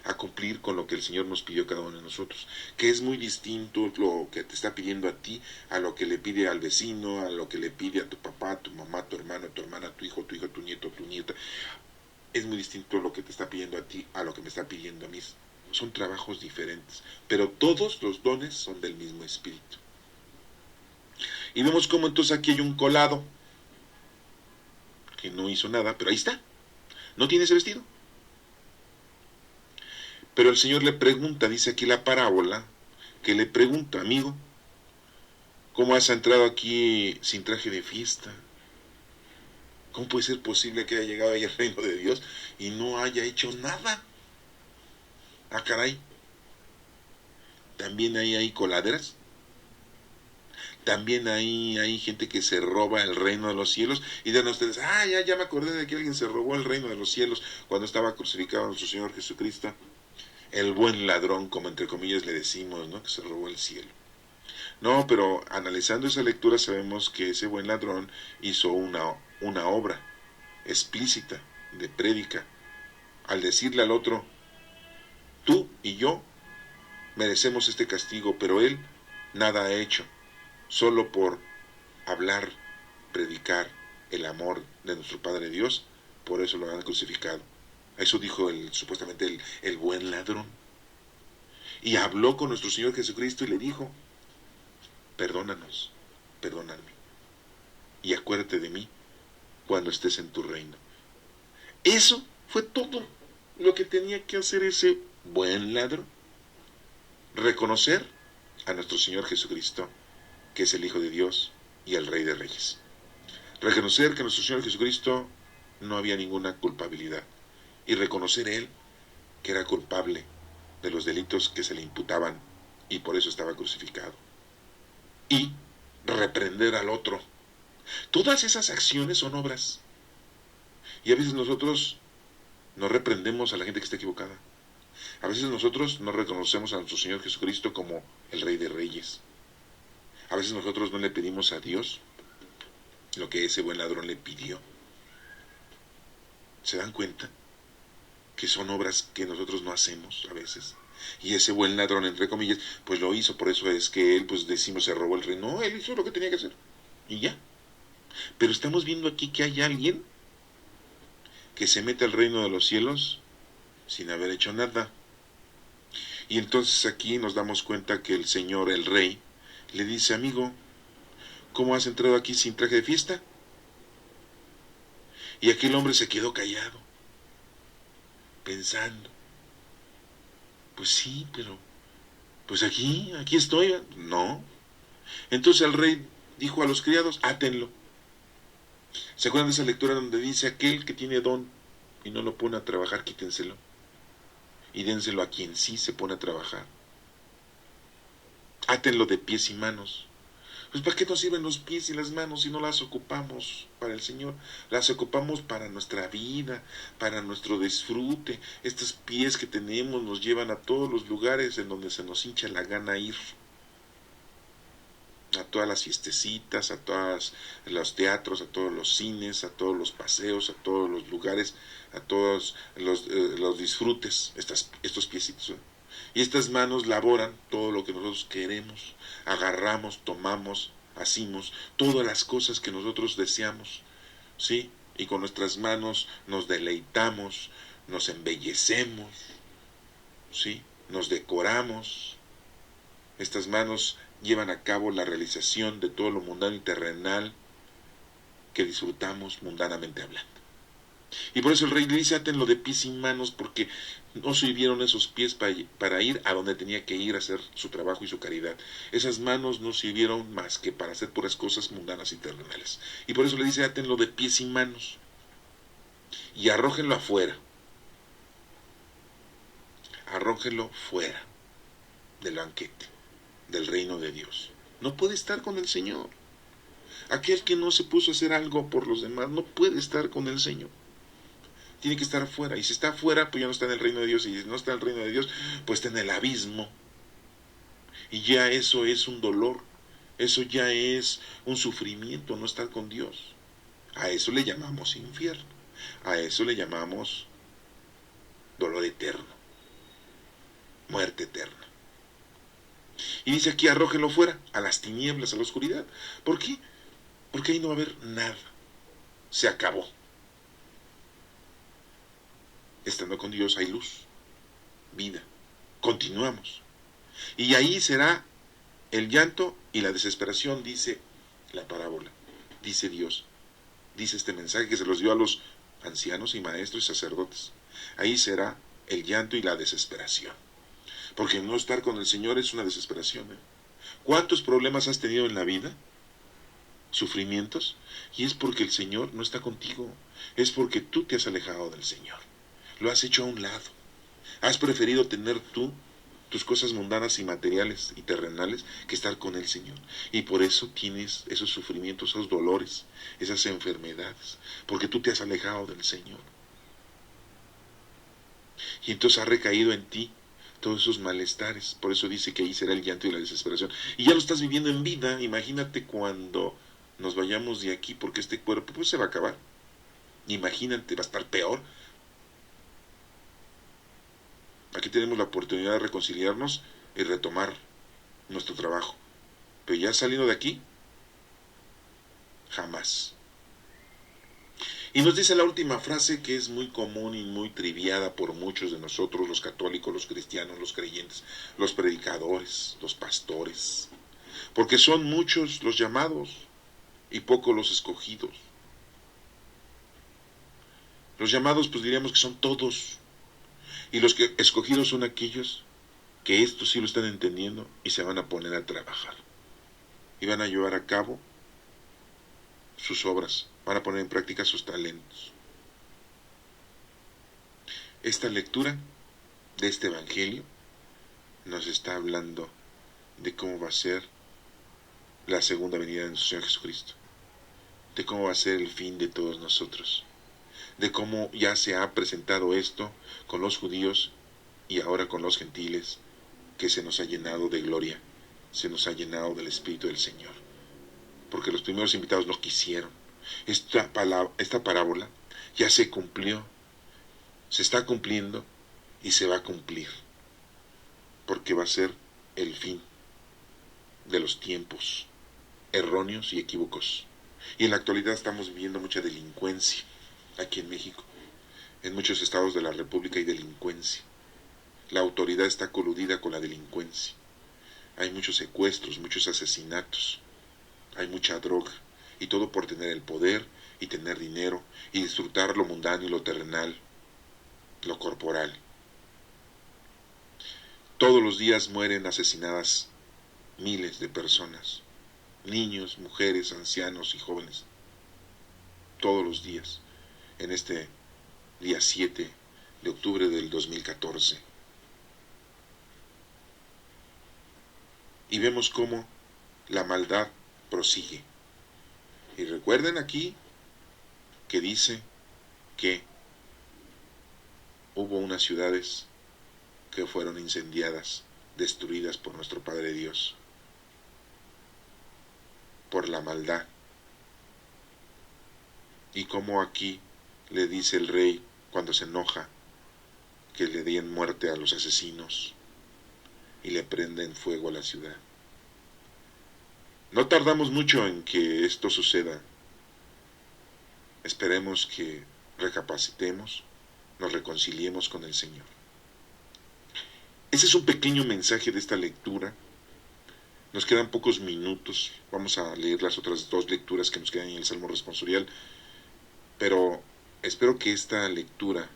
a cumplir con lo que el Señor nos pidió cada uno de nosotros, que es muy distinto lo que te está pidiendo a ti, a lo que le pide al vecino, a lo que le pide a tu papá, a tu mamá, a tu hermano, a tu hermana, a tu hijo, tu nieto, tu nieta. Es muy distinto lo que te está pidiendo a ti, a lo que me está pidiendo a mí. Son trabajos diferentes, pero todos los dones son del mismo Espíritu. Y vemos cómo entonces aquí hay un colado, que no hizo nada, pero ahí está. No tiene ese vestido. Pero el Señor le pregunta, dice aquí la parábola, que le pregunta, amigo, ¿cómo has entrado aquí sin traje de fiesta? ¿Cómo puede ser posible que haya llegado ahí al reino de Dios y no haya hecho nada? Ah, caray. También hay coladeras. También hay gente que se roba el reino de los cielos. Y dirán ustedes, ya me acordé de que alguien se robó el reino de los cielos cuando estaba crucificado nuestro Señor Jesucristo. El buen ladrón, como entre comillas le decimos, ¿no? Que se robó el cielo. No, pero analizando esa lectura sabemos que ese buen ladrón hizo una obra explícita de prédica al decirle al otro, tú y yo merecemos este castigo, pero él nada ha hecho, solo por hablar, predicar el amor de nuestro Padre Dios, por eso lo han crucificado. Eso dijo supuestamente el buen ladrón. Y habló con nuestro Señor Jesucristo y le dijo, perdónanos, perdóname, y acuérdate de mí cuando estés en tu reino. Eso fue todo lo que tenía que hacer ese buen ladrón. Reconocer a nuestro Señor Jesucristo, que es el Hijo de Dios y el Rey de Reyes. Reconocer que nuestro Señor Jesucristo no había ninguna culpabilidad. Y reconocer Él que era culpable de los delitos que se le imputaban y por eso estaba crucificado. Y reprender al otro. Todas esas acciones son obras. Y a veces nosotros no reprendemos a la gente que está equivocada. A veces nosotros no reconocemos a nuestro Señor Jesucristo como el Rey de Reyes. A veces nosotros no le pedimos a Dios lo que ese buen ladrón le pidió. ¿Se dan cuenta? Que son obras que nosotros no hacemos a veces. Y ese buen ladrón, entre comillas, pues lo hizo, por eso es que él, pues decimos, se robó el reino. No, él hizo lo que tenía que hacer. Y ya. Pero estamos viendo aquí que hay alguien que se mete al reino de los cielos sin haber hecho nada. Y entonces aquí nos damos cuenta que el Señor, el Rey, le dice, amigo, ¿cómo has entrado aquí sin traje de fiesta? Y aquel hombre se quedó callado. pensando, pues sí, pero pues aquí estoy. No. Entonces el rey dijo a los criados, átenlo. ¿Se acuerdan de esa lectura donde dice aquel que tiene don y no lo pone a trabajar, quítenselo? Y dénselo a quien sí se pone a trabajar. Átenlo de pies y manos. Pues ¿para qué nos sirven los pies y las manos si no las ocupamos para el Señor? Las ocupamos para nuestra vida, para nuestro disfrute. Estos pies que tenemos nos llevan a todos los lugares en donde se nos hincha la gana ir. A todas las fiestecitas, a todos los teatros, a todos los cines, a todos los paseos, a todos los lugares, a todos los disfrutes, estos piecitos. Y estas manos laboran todo lo que nosotros queremos, agarramos, tomamos, hacemos, todas las cosas que nosotros deseamos, ¿sí? Y con nuestras manos nos deleitamos, nos embellecemos, ¿sí? Nos decoramos. Estas manos llevan a cabo la realización de todo lo mundano y terrenal que disfrutamos mundanamente hablando. Y por eso el rey le dice, átenlo de pies y manos, porque no sirvieron esos pies para ir a donde tenía que ir a hacer su trabajo y su caridad. Esas manos no sirvieron más que para hacer puras cosas mundanas y terrenales. Y por eso le dice, átenlo de pies y manos y arrójenlo afuera. Arrójenlo fuera del banquete, del reino de Dios. No puede estar con el Señor. Aquel que no se puso a hacer algo por los demás no puede estar con el Señor. Tiene que estar afuera. Y si está afuera, pues ya no está en el reino de Dios. Y si no está en el reino de Dios, pues está en el abismo. Y ya eso es un dolor. Eso ya es un sufrimiento, no estar con Dios. A eso le llamamos infierno. A eso le llamamos dolor eterno. Muerte eterna. Y dice aquí, arrójelo fuera, a las tinieblas, a la oscuridad. ¿Por qué? Porque ahí no va a haber nada. Se acabó. Estando con Dios hay luz, vida. Continuamos. Y ahí será el llanto y la desesperación, dice la parábola. Dice Dios. Dice este mensaje que se los dio a los ancianos y maestros y sacerdotes. Ahí será el llanto y la desesperación. Porque no estar con el Señor es una desesperación. ¿Cuántos problemas has tenido en la vida? Sufrimientos. Y es porque el Señor no está contigo. Es porque tú te has alejado del Señor. Lo has hecho a un lado. Has preferido tener tú tus cosas mundanas y materiales y terrenales que estar con el Señor. Y por eso tienes esos sufrimientos, esos dolores, esas enfermedades. Porque tú te has alejado del Señor. Y entonces ha recaído en ti todos esos malestares. Por eso dice que ahí será el llanto y la desesperación. Y ya lo estás viviendo en vida. Imagínate cuando nos vayamos de aquí, porque este cuerpo pues se va a acabar. Imagínate, va a estar peor. Aquí tenemos la oportunidad de reconciliarnos y retomar nuestro trabajo. Pero ya saliendo de aquí, jamás. Y nos dice la última frase que es muy común y muy triviada por muchos de nosotros, los católicos, los cristianos, los creyentes, los predicadores, los pastores. Porque son muchos los llamados y pocos los escogidos. Los llamados pues diríamos que son todos. Y los que escogidos son aquellos que esto sí lo están entendiendo y se van a poner a trabajar. Y van a llevar a cabo sus obras, van a poner en práctica sus talentos. Esta lectura de este Evangelio nos está hablando de cómo va a ser la segunda venida de nuestro Señor Jesucristo, de cómo va a ser el fin de todos nosotros, de cómo ya se ha presentado esto con los judíos y ahora con los gentiles, que se nos ha llenado de gloria, se nos ha llenado del Espíritu del Señor, porque los primeros invitados no quisieron. Esta parábola ya se cumplió, se está cumpliendo y se va a cumplir, porque va a ser el fin de los tiempos erróneos y equívocos. Y en la actualidad estamos viviendo mucha delincuencia aquí en México. En muchos estados de la República hay delincuencia. La autoridad está coludida con la delincuencia. Hay muchos secuestros, muchos asesinatos. Hay mucha droga. Y todo por tener el poder y tener dinero y disfrutar lo mundano y lo terrenal. lo corporal. Todos los días mueren asesinadas miles de personas, niños, mujeres, ancianos y jóvenes, todos los días, en este día 7 de octubre del 2014. Y vemos cómo la maldad prosigue. Y recuerden aquí que dice que hubo unas ciudades que fueron incendiadas, destruidas por nuestro Padre Dios, por la maldad. Y como aquí le dice el rey cuando se enoja que le den muerte a los asesinos y le prenden fuego a la ciudad. No tardamos mucho en que esto suceda. Esperemos que recapacitemos, nos reconciliemos con el Señor. Ese es un pequeño mensaje de esta lectura. Nos quedan pocos minutos. Vamos a leer las otras dos lecturas que nos quedan en el Salmo responsorial. Pero espero que esta lectura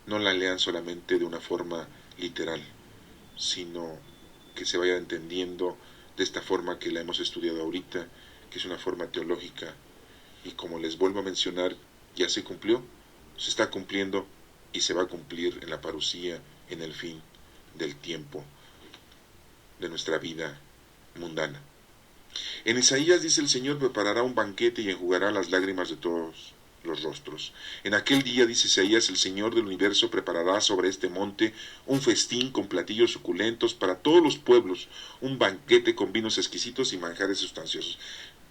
no la lean solamente de una forma literal, sino que se vaya entendiendo de esta forma que la hemos estudiado ahorita, que es una forma teológica. Y como les vuelvo a mencionar, ya se cumplió, se está cumpliendo y se va a cumplir en la parucía, en el fin del tiempo de nuestra vida mundana. En Isaías dice: el Señor preparará un banquete y enjugará las lágrimas de todos los rostros. En aquel día, dice Isaías, el Señor del universo preparará sobre este monte un festín con platillos suculentos para todos los pueblos, un banquete con vinos exquisitos y manjares sustanciosos.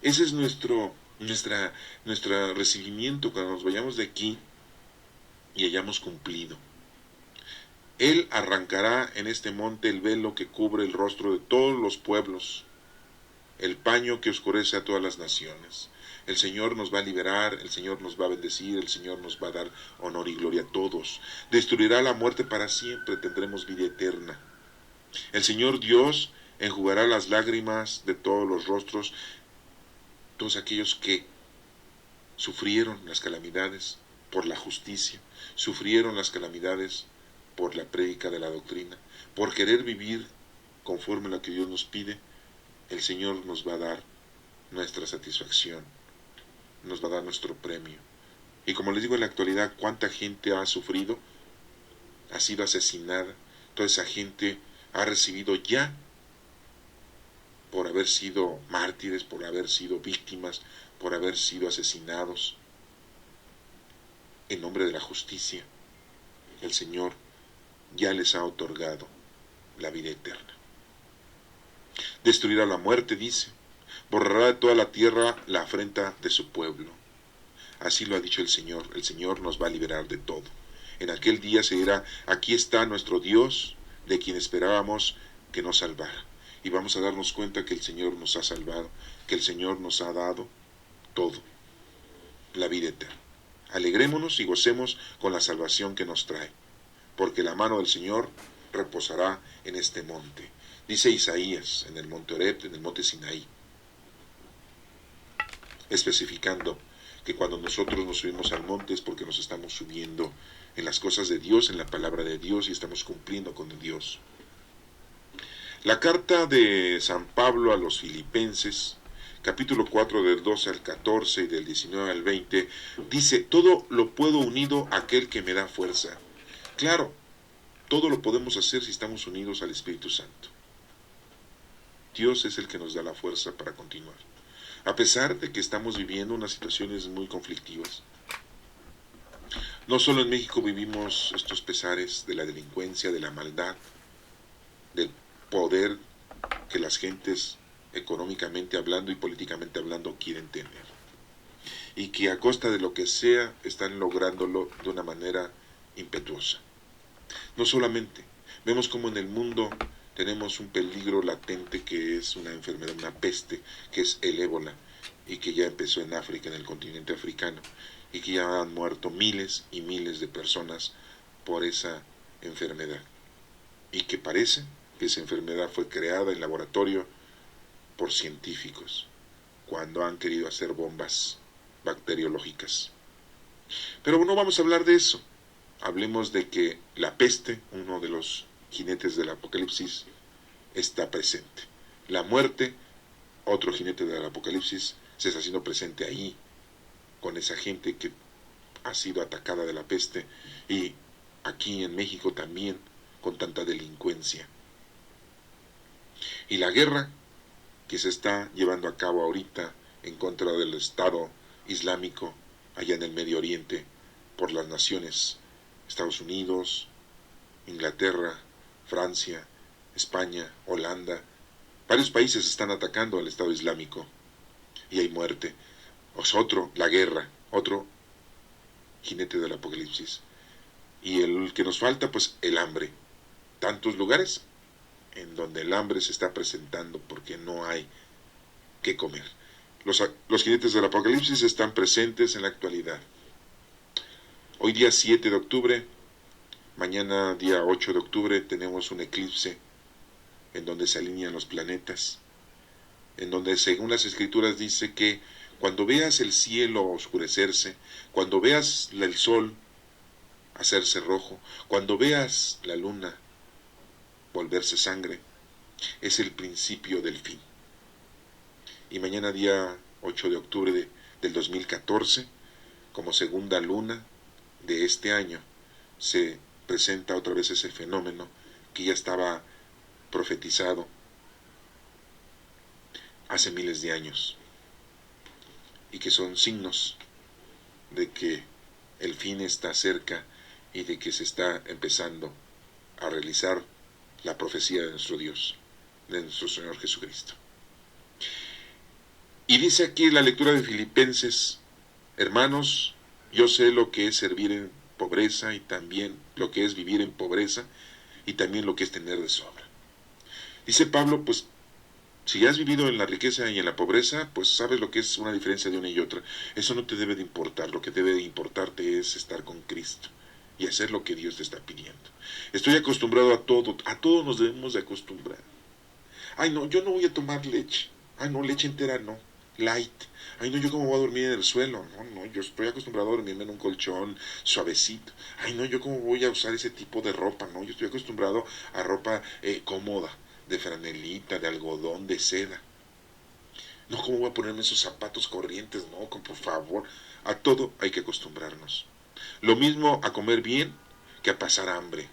Ese es nuestro recibimiento cuando nos vayamos de aquí y hayamos cumplido. Él arrancará en este monte el velo que cubre el rostro de todos los pueblos, el paño que oscurece a todas las naciones. El Señor nos va a liberar, el Señor nos va a bendecir, el Señor nos va a dar honor y gloria a todos. Destruirá la muerte para siempre, tendremos vida eterna. El Señor Dios enjugará las lágrimas de todos los rostros, todos aquellos que sufrieron las calamidades por la justicia, sufrieron las calamidades por la prédica de la doctrina, por querer vivir conforme a lo que Dios nos pide. El Señor nos va a dar nuestra satisfacción, nos va a dar nuestro premio. Y como les digo, en la actualidad, ¿cuánta gente ha sufrido? Ha sido asesinada. Toda esa gente ha recibido ya, por haber sido mártires, por haber sido víctimas, por haber sido asesinados, en nombre de la justicia, el Señor ya les ha otorgado la vida eterna. Destruirá la muerte, dice, borrará de toda la tierra la afrenta de su pueblo. Así lo ha dicho el Señor nos va a liberar de todo. En aquel día se dirá: aquí está nuestro Dios, de quien esperábamos que nos salvara. Y vamos a darnos cuenta que el Señor nos ha salvado, que el Señor nos ha dado todo, la vida eterna. Alegrémonos y gocemos con la salvación que nos trae, porque la mano del Señor reposará en este monte. Dice Isaías, en el monte Oreb, en el monte Sinaí, especificando que cuando nosotros nos subimos al monte es porque nos estamos subiendo en las cosas de Dios, en la palabra de Dios, y estamos cumpliendo con Dios. La carta de San Pablo a los Filipenses, capítulo 4, del 12 al 14 y del 19 al 20, dice: todo lo puedo unido a aquel que me da fuerza. Claro, todo lo podemos hacer si estamos unidos al Espíritu Santo. Dios es el que nos da la fuerza para continuar. A pesar de que estamos viviendo unas situaciones muy conflictivas. No solo en México vivimos estos pesares de la delincuencia, de la maldad, del poder que las gentes, económicamente hablando y políticamente hablando, quieren tener. Y que a costa de lo que sea, están lográndolo de una manera impetuosa. No solamente, vemos como en el mundo tenemos un peligro latente que es una enfermedad, una peste, que es el ébola, y que ya empezó en África, en el continente africano, y que ya han muerto miles y miles de personas por esa enfermedad. Y que parece que esa enfermedad fue creada en laboratorio por científicos, cuando han querido hacer bombas bacteriológicas. Pero no vamos a hablar de eso. hablemos de que la peste, uno de los jinetes del Apocalipsis, está presente. La muerte, otro jinete del Apocalipsis, se está haciendo presente ahí, con esa gente que ha sido atacada de la peste, y aquí en México también, con tanta delincuencia. Y la guerra que se está llevando a cabo ahorita en contra del Estado Islámico allá en el Medio Oriente por las naciones Estados Unidos, Inglaterra, Francia, España, Holanda. Varios países están atacando al Estado Islámico y hay muerte. Es otro, la guerra, otro jinete del Apocalipsis. Y el que nos falta, pues el hambre. Tantos lugares en donde el hambre se está presentando porque no hay que comer. Los jinetes del Apocalipsis están presentes en la actualidad. Hoy día 7 de octubre, mañana día 8 de octubre tenemos un eclipse en donde se alinean los planetas, en donde según las escrituras dice que cuando veas el cielo oscurecerse, cuando veas el sol hacerse rojo, cuando veas la luna volverse sangre, es el principio del fin. Y mañana día 8 de octubre del 2014, como segunda luna de este año, se presenta otra vez ese fenómeno que ya estaba profetizado hace miles de años y que son signos de que el fin está cerca y de que se está empezando a realizar la profecía de nuestro Dios, de nuestro Señor Jesucristo. Y dice aquí la lectura de Filipenses: hermanos, yo sé lo que es servir en pobreza y también lo que es vivir en pobreza y también lo que es tener de sobra. Dice Pablo, pues si has vivido en la riqueza y en la pobreza, pues sabes lo que es una diferencia de una y otra. Eso no te debe de importar, lo que debe de importarte es estar con Cristo y hacer lo que Dios te está pidiendo. Estoy acostumbrado a todo nos debemos de acostumbrar. Ay no, yo no voy a tomar leche. Ay no, leche entera no, light. Ay no, yo cómo voy a dormir en el suelo. No, yo estoy acostumbrado a dormirme en un colchón suavecito. Ay no, yo cómo voy a usar ese tipo de ropa. No, yo estoy acostumbrado a ropa cómoda, de franelita, de algodón, de seda. No, ¿cómo voy a ponerme esos zapatos corrientes? No, por favor. A todo hay que acostumbrarnos. Lo mismo a comer bien que a pasar hambre,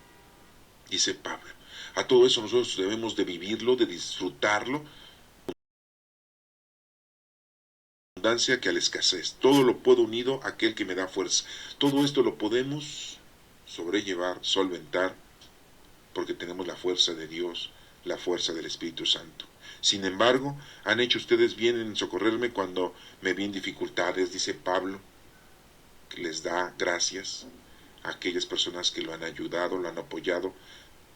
dice Pablo. A todo eso nosotros debemos de vivirlo, de disfrutarlo, abundancia que a la escasez. Todo lo puedo unido a aquel que me da fuerza. Todo esto lo podemos sobrellevar, solventar, porque tenemos la fuerza de Dios, la fuerza del Espíritu Santo. Sin embargo, han hecho ustedes bien en socorrerme cuando me vi en dificultades, dice Pablo, que les da gracias a aquellas personas que lo han ayudado, lo han apoyado,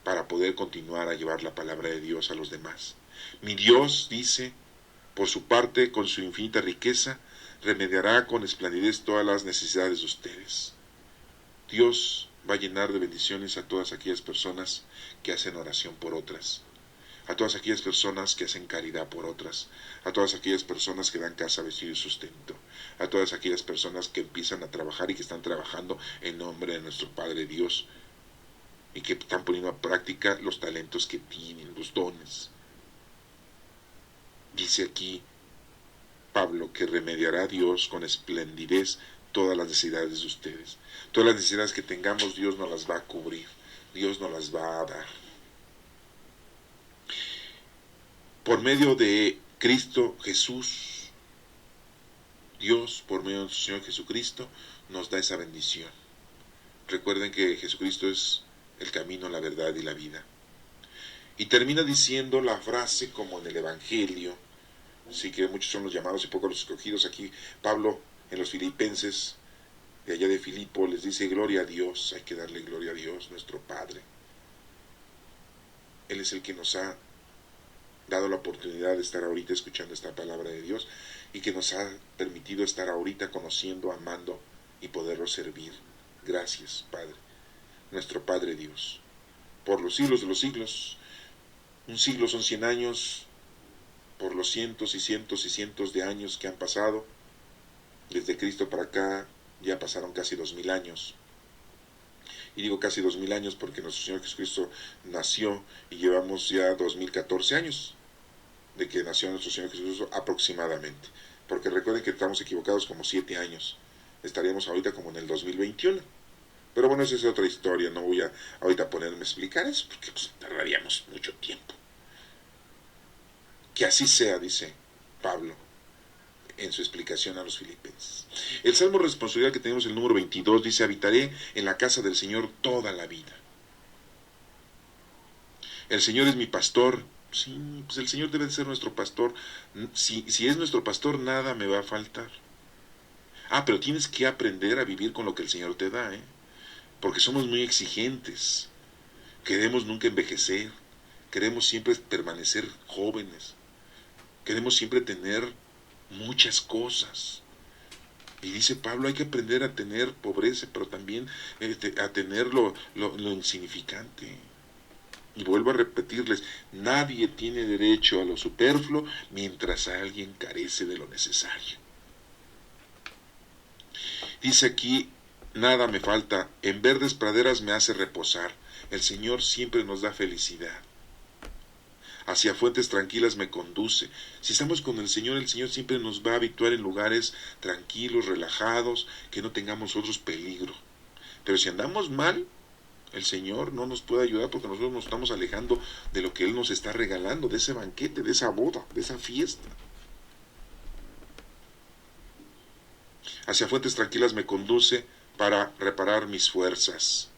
para poder continuar a llevar la palabra de Dios a los demás. Mi Dios, dice, por su parte, con su infinita riqueza, remediará con esplendidez todas las necesidades de ustedes. Dios va a llenar de bendiciones a todas aquellas personas que hacen oración por otras, a todas aquellas personas que hacen caridad por otras, a todas aquellas personas que dan casa, vestido y sustento, a todas aquellas personas que empiezan a trabajar y que están trabajando en nombre de nuestro Padre Dios y que están poniendo a práctica los talentos que tienen, los dones. Dice aquí Pablo que remediará a Dios con esplendidez todas las necesidades de ustedes. Todas las necesidades que tengamos, Dios nos las va a cubrir, Dios nos las va a dar. Por medio de Cristo Jesús, Dios, por medio de nuestro Señor Jesucristo, nos da esa bendición. Recuerden que Jesucristo es el camino, la verdad y la vida. Y termina diciendo la frase como en el Evangelio, sí que muchos son los llamados y pocos los escogidos. Aquí Pablo en los Filipenses, de allá de Filipo, les dice gloria a Dios, hay que darle gloria a Dios, nuestro Padre. Él es el que nos ha dado la oportunidad de estar ahorita escuchando esta palabra de Dios y que nos ha permitido estar ahorita conociendo, amando y poderlo servir. Gracias, Padre, nuestro Padre Dios, por los siglos de los siglos. Un siglo son 100 años, por los cientos y cientos y cientos de años que han pasado, desde Cristo para acá ya pasaron casi 2000 años. y digo casi 2000 años porque nuestro Señor Jesucristo nació y llevamos ya 2014 años de que nació nuestro Señor Jesucristo aproximadamente, porque recuerden que estamos equivocados como 7 años, estaríamos ahorita como en el 2021. Pero bueno, esa es otra historia, no voy a ahorita ponerme a explicar eso, porque pues, tardaríamos mucho tiempo. Que así sea, dice Pablo en su explicación a los filipenses. El salmo responsorial que tenemos, el número 22, dice: habitaré en la casa del Señor toda la vida. El Señor es mi pastor. Sí, pues el Señor debe de ser nuestro pastor. Si es nuestro pastor, nada me va a faltar. Pero tienes que aprender a vivir con lo que el Señor te da, porque somos muy exigentes. Queremos nunca envejecer. Queremos siempre permanecer jóvenes. Queremos siempre tener muchas cosas. Y dice Pablo, hay que aprender a tener pobreza, pero también a tener lo insignificante. Y vuelvo a repetirles, nadie tiene derecho a lo superfluo mientras alguien carece de lo necesario. Dice aquí, nada me falta, en verdes praderas me hace reposar. El Señor siempre nos da felicidad. Hacia fuentes tranquilas me conduce. Si estamos con el Señor siempre nos va a habituar en lugares tranquilos, relajados, que no tengamos otros peligro. Pero si andamos mal, el Señor no nos puede ayudar porque nosotros nos estamos alejando de lo que Él nos está regalando, de ese banquete, de esa boda, de esa fiesta. Hacia fuentes tranquilas me conduce para reparar mis fuerzas.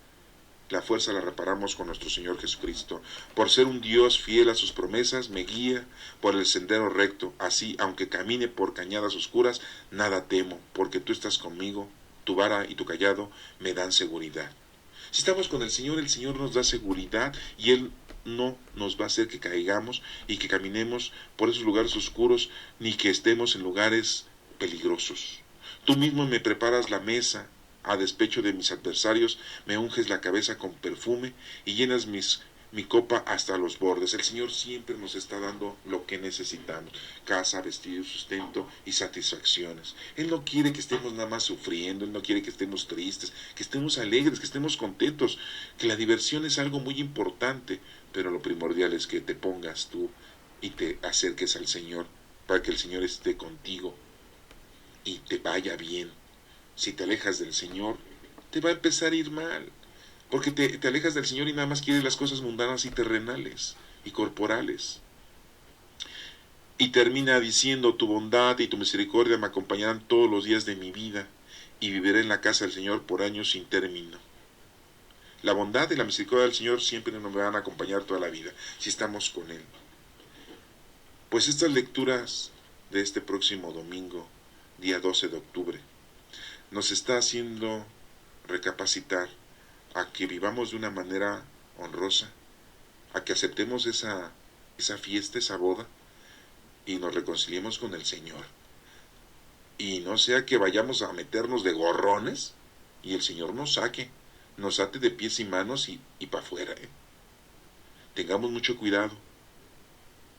La fuerza la reparamos con nuestro Señor Jesucristo. Por ser un Dios fiel a sus promesas, me guía por el sendero recto. Así, aunque camine por cañadas oscuras, nada temo, porque tú estás conmigo, tu vara y tu cayado me dan seguridad. Si estamos con el Señor nos da seguridad y Él no nos va a hacer que caigamos y que caminemos por esos lugares oscuros, ni que estemos en lugares peligrosos. Tú mismo me preparas la mesa. A despecho de mis adversarios, me unges la cabeza con perfume y llenas mi copa hasta los bordes. El Señor siempre nos está dando lo que necesitamos: casa, vestido, sustento y satisfacciones. Él no quiere que estemos nada más sufriendo, Él no quiere que estemos tristes, que estemos alegres, que estemos contentos, que la diversión es algo muy importante, pero lo primordial es que te pongas tú y te acerques al Señor para que el Señor esté contigo y te vaya bien. Si te alejas del Señor, te va a empezar a ir mal, porque te alejas del Señor y nada más quieres las cosas mundanas y terrenales y corporales. Y termina diciendo: tu bondad y tu misericordia me acompañarán todos los días de mi vida, y viviré en la casa del Señor por años sin término. La bondad y la misericordia del Señor siempre nos van a acompañar toda la vida, si estamos con Él. Pues estas lecturas de este próximo domingo, día 12 de octubre, nos está haciendo recapacitar a que vivamos de una manera honrosa, a que aceptemos esa fiesta, esa boda, y nos reconciliemos con el Señor. Y no sea que vayamos a meternos de gorrones y el Señor nos ate de pies y manos y para afuera. Tengamos mucho cuidado.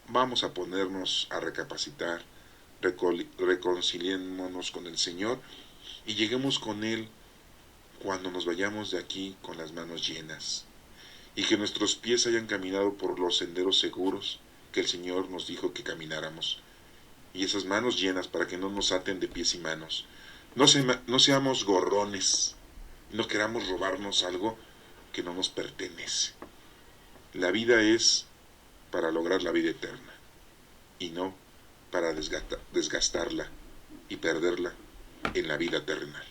Vamos a ponernos a recapacitar, reconciliémonos con el Señor y lleguemos con Él cuando nos vayamos de aquí con las manos llenas, y que nuestros pies hayan caminado por los senderos seguros que el Señor nos dijo que camináramos, y esas manos llenas para que no nos aten de pies y manos. No seamos gorrones, no queramos robarnos algo que no nos pertenece. La vida es para lograr la vida eterna, y no para desgastarla y perderla en la vida terrenal.